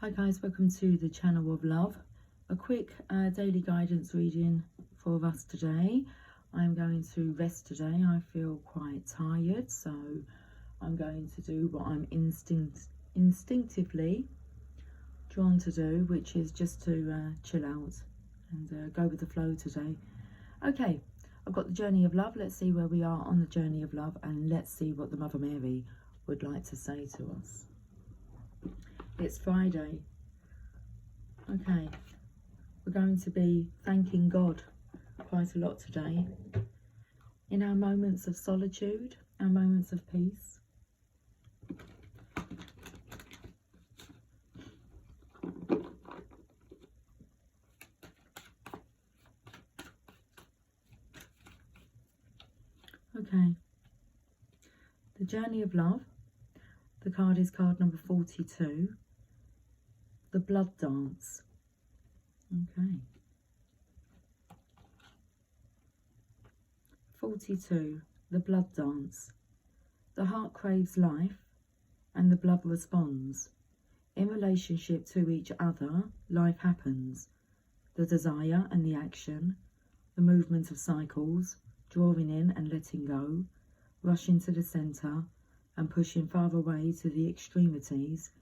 Hi guys, welcome to the channel of love. A quick daily guidance reading for us today. I'm going to rest today. I feel quite tired, so I'm going to do what I'm instinctively drawn to do, which is just to chill out and go with the flow today. Okay, I've got the journey of love. Let's see where we are on the journey of love, and let's see what the Mother Mary would like to say to us. It's Friday. Okay, we're going to be thanking God quite a lot today. In our moments of solitude, our moments of peace. Okay, the journey of love. The card is card number 42. The blood dance. Okay. 42. The blood dance. The heart craves life and the blood responds. In relationship to each other, life happens. The desire and the action, the movement of cycles, drawing in and letting go, rushing to the centre and pushing far away to the extremities.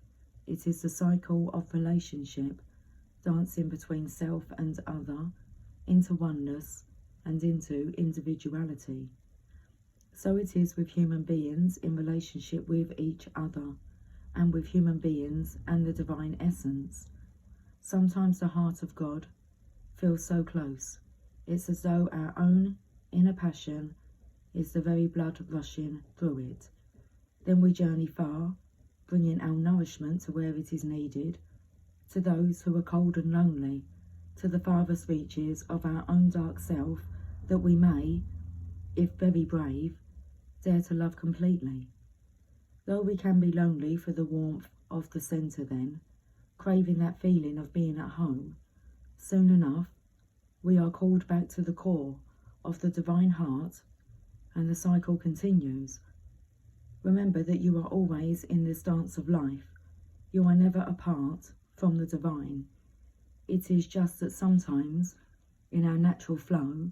It is the cycle of relationship, dancing between self and other, into oneness and into individuality. So it is with human beings in relationship with each other, and with human beings and the divine essence. Sometimes the heart of God feels so close. It's as though our own inner passion is the very blood rushing through it. Then we journey far, bringing our nourishment to where it is needed, to those who are cold and lonely, to the farthest reaches of our own dark self, that we may, if very brave, dare to love completely. Though we can be lonely for the warmth of the centre then, craving that feeling of being at home, soon enough we are called back to the core of the divine heart, and the cycle continues. Remember that you are always in this dance of life. You are never apart from the divine. It is just that sometimes, in our natural flow,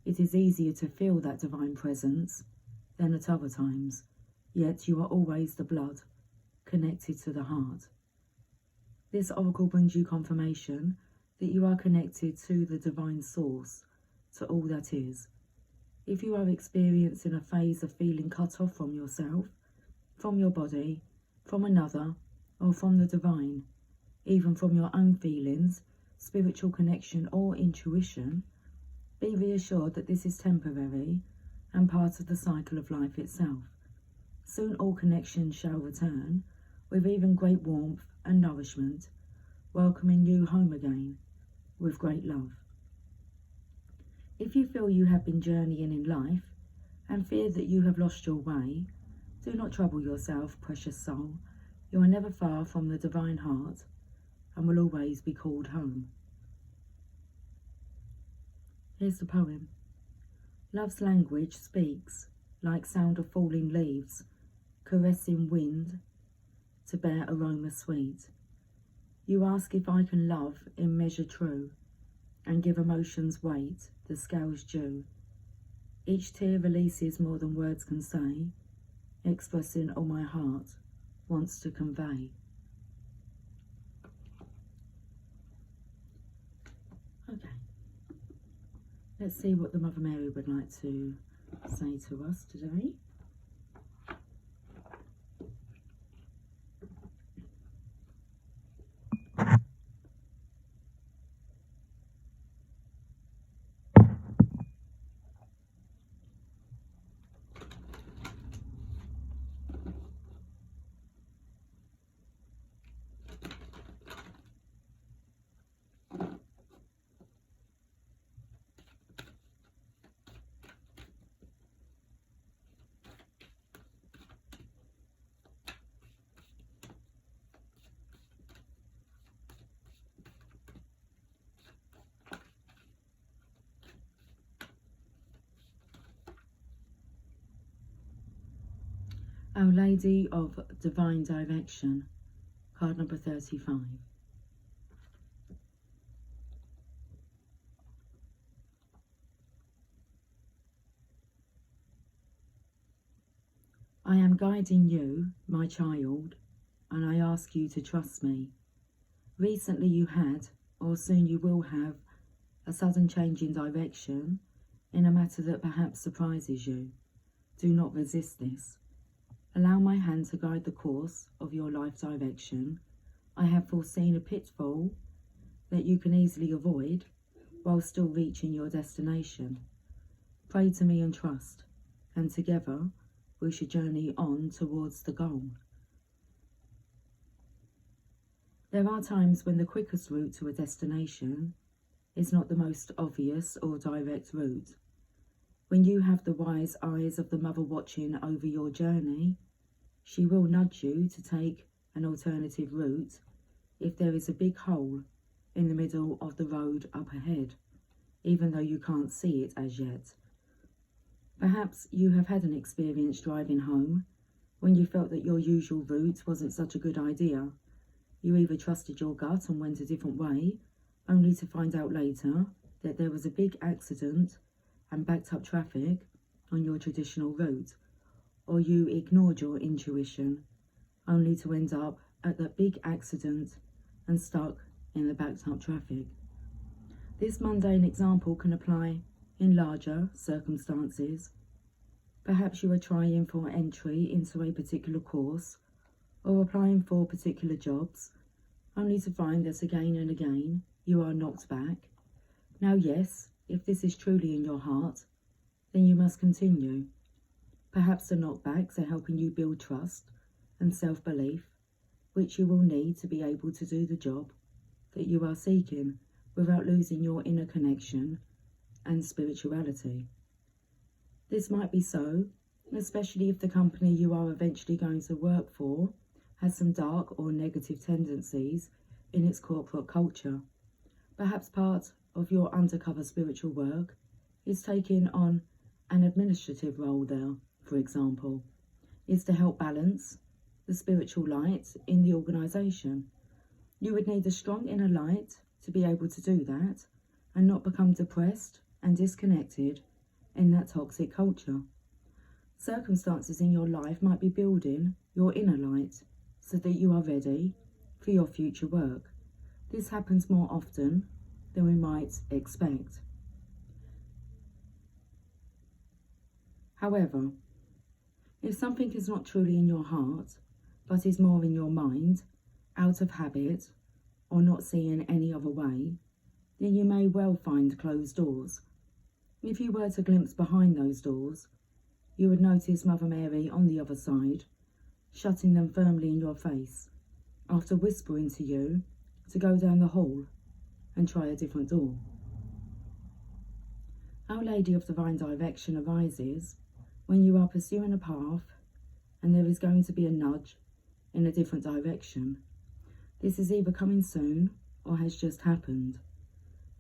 it is easier to feel that divine presence than at other times, yet you are always the blood connected to the heart. This oracle brings you confirmation that you are connected to the divine source, to all that is. If you are experiencing a phase of feeling cut off from yourself, from your body, from another, or from the divine, even from your own feelings, spiritual connection or intuition, be reassured that this is temporary and part of the cycle of life itself. Soon all connections shall return, with even great warmth and nourishment, welcoming you home again with great love. If you feel you have been journeying in life and fear that you have lost your way, do not trouble yourself, precious soul. You are never far from the divine heart and will always be called home. Here's the poem. Love's language speaks like sound of falling leaves, caressing wind to bear aroma sweet. You ask if I can love in measure true, and give emotions weight, the scales due. Each tear releases more than words can say, expressing all my heart wants to convey. Okay, let's see what the Mother Mary would like to say to us today. Our Lady of Divine Direction, card number 35. I am guiding you, my child, and I ask you to trust me. Recently you had, or soon you will have, a sudden change in direction in a matter that perhaps surprises you. Do not resist this. Allow my hand to guide the course of your life direction. I have foreseen a pitfall that you can easily avoid while still reaching your destination. Pray to me and trust, and together we should journey on towards the goal. There are times when the quickest route to a destination is not the most obvious or direct route. When you have the wise eyes of the mother watching over your journey, she will nudge you to take an alternative route if there is a big hole in the middle of the road up ahead, even though you can't see it as yet. Perhaps you have had an experience driving home when you felt that your usual route wasn't such a good idea. You either trusted your gut and went a different way, only to find out later that there was a big accident and backed up traffic on your traditional route, or you ignored your intuition, only to end up at that big accident and stuck in the backed up traffic. This mundane example can apply in larger circumstances. Perhaps you are trying for entry into a particular course or applying for particular jobs, only to find that again and again you are knocked back. Now yes, if this is truly in your heart, then you must continue. Perhaps the knockbacks are helping you build trust and self-belief, which you will need to be able to do the job that you are seeking without losing your inner connection and spirituality. This might be so, especially if the company you are eventually going to work for has some dark or negative tendencies in its corporate culture. Perhaps part of your undercover spiritual work is taking on an administrative role there, for example, is to help balance the spiritual light in the organisation. You would need a strong inner light to be able to do that and not become depressed and disconnected in that toxic culture. Circumstances in your life might be building your inner light so that you are ready for your future work. This happens more often than we might expect. However, if something is not truly in your heart, but is more in your mind, out of habit, or not seeing any other way, then you may well find closed doors. If you were to glimpse behind those doors, you would notice Mother Mary on the other side, shutting them firmly in your face, after whispering to you to go down the hall and try a different door. Our Lady of Divine Direction arises when you are pursuing a path and there is going to be a nudge in a different direction. This is either coming soon or has just happened.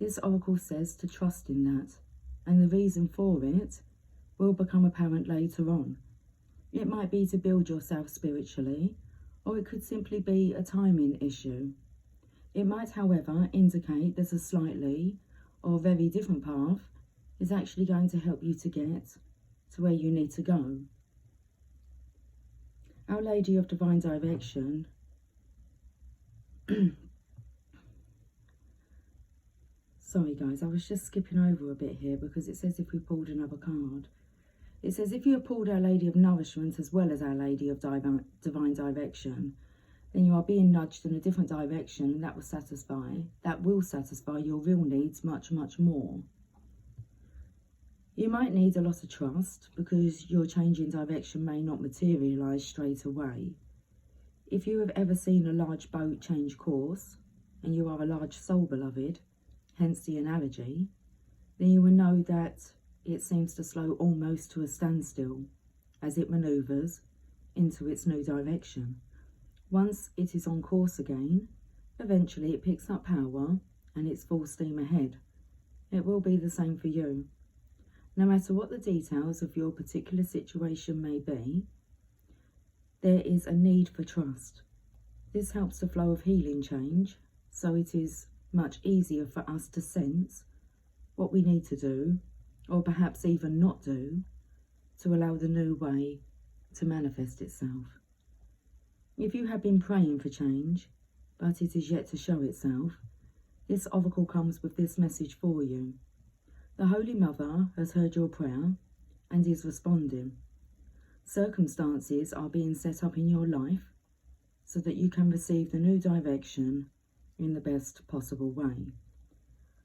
This oracle says to trust in that, and the reason for it will become apparent later on. It might be to build yourself spiritually, or it could simply be a timing issue. It might, however, indicate that a slightly or very different path is actually going to help you to get to where you need to go. Our Lady of Divine Direction sorry guys, I was just skipping over a bit here because it says if we pulled another card. It says if you have pulled Our Lady of Nourishment as well as Our Lady of Divine Direction, then you are being nudged in a different direction, and that will satisfy your real needs much, much more. You might need a lot of trust because your change in direction may not materialise straight away. If you have ever seen a large boat change course, and you are a large soul, beloved, hence the analogy, then you will know that it seems to slow almost to a standstill as it manoeuvres into its new direction. Once it is on course again, eventually it picks up power and it's full steam ahead. It will be the same for you. No matter what the details of your particular situation may be, there is a need for trust. This helps the flow of healing change, so it is much easier for us to sense what we need to do, or perhaps even not do, to allow the new way to manifest itself. If you have been praying for change, but it is yet to show itself, this oracle comes with this message for you. The Holy Mother has heard your prayer and is responding. Circumstances are being set up in your life so that you can receive the new direction in the best possible way.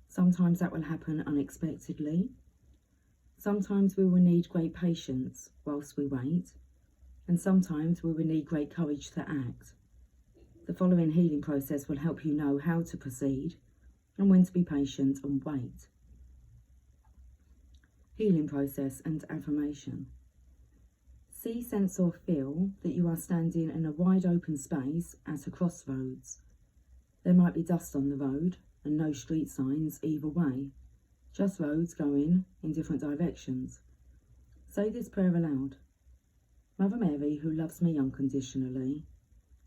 Sometimes that will happen unexpectedly. Sometimes we will need great patience whilst we wait, and sometimes we will need great courage to act. The following healing process will help you know how to proceed and when to be patient and wait. Healing process and affirmation. See, sense or feel that you are standing in a wide open space at a crossroads. There might be dust on the road and no street signs either way, just roads going in different directions. Say this prayer aloud. Mother Mary, who loves me unconditionally,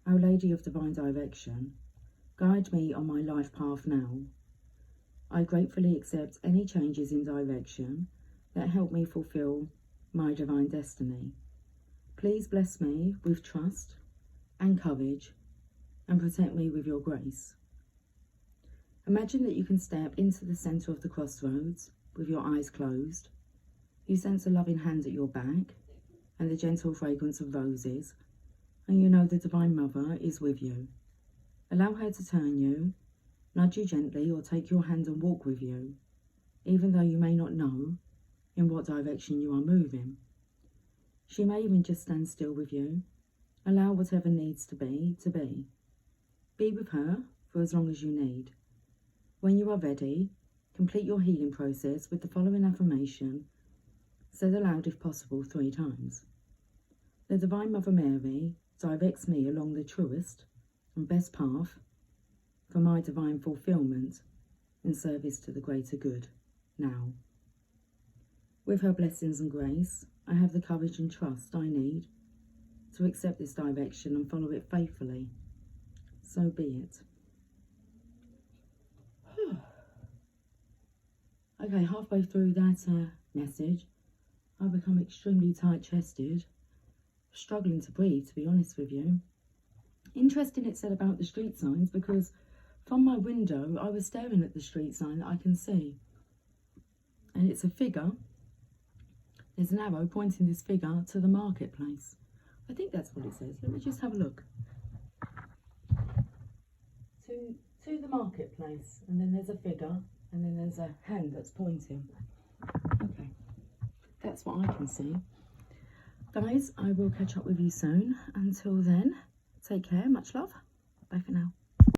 Our Lady of Divine Direction, guide me on my life path now. I gratefully accept any changes in direction that help me fulfill my divine destiny. Please bless me with trust and courage and protect me with your grace. Imagine that you can step into the centre of the crossroads with your eyes closed. You sense a loving hand at your back and the gentle fragrance of roses, and you know the Divine Mother is with you. Allow her to turn you, nudge you gently, or take your hand and walk with you, even though you may not know in what direction you are moving. She may even just stand still with you. Allow whatever needs to be, to be. Be with her for as long as you need. When you are ready, complete your healing process with the following affirmation, said aloud if possible 3 times. The Divine Mother Mary directs me along the truest and best path for my divine fulfillment in service to the greater good now. With her blessings and grace, I have the courage and trust I need to accept this direction and follow it faithfully. So be it. Okay, halfway through that message, I've become extremely tight-chested, struggling to breathe, to be honest with you. Interesting it said about the street signs, because from my window I was staring at the street sign that I can see, and it's a figure. There's an arrow pointing this figure to the marketplace. I think that's what it says. Let me just have a look. To the marketplace, and then there's a figure, and then there's a hand that's pointing. Okay, that's what I can see. Guys, I will catch up with you soon. Until then, take care, much love. Bye for now.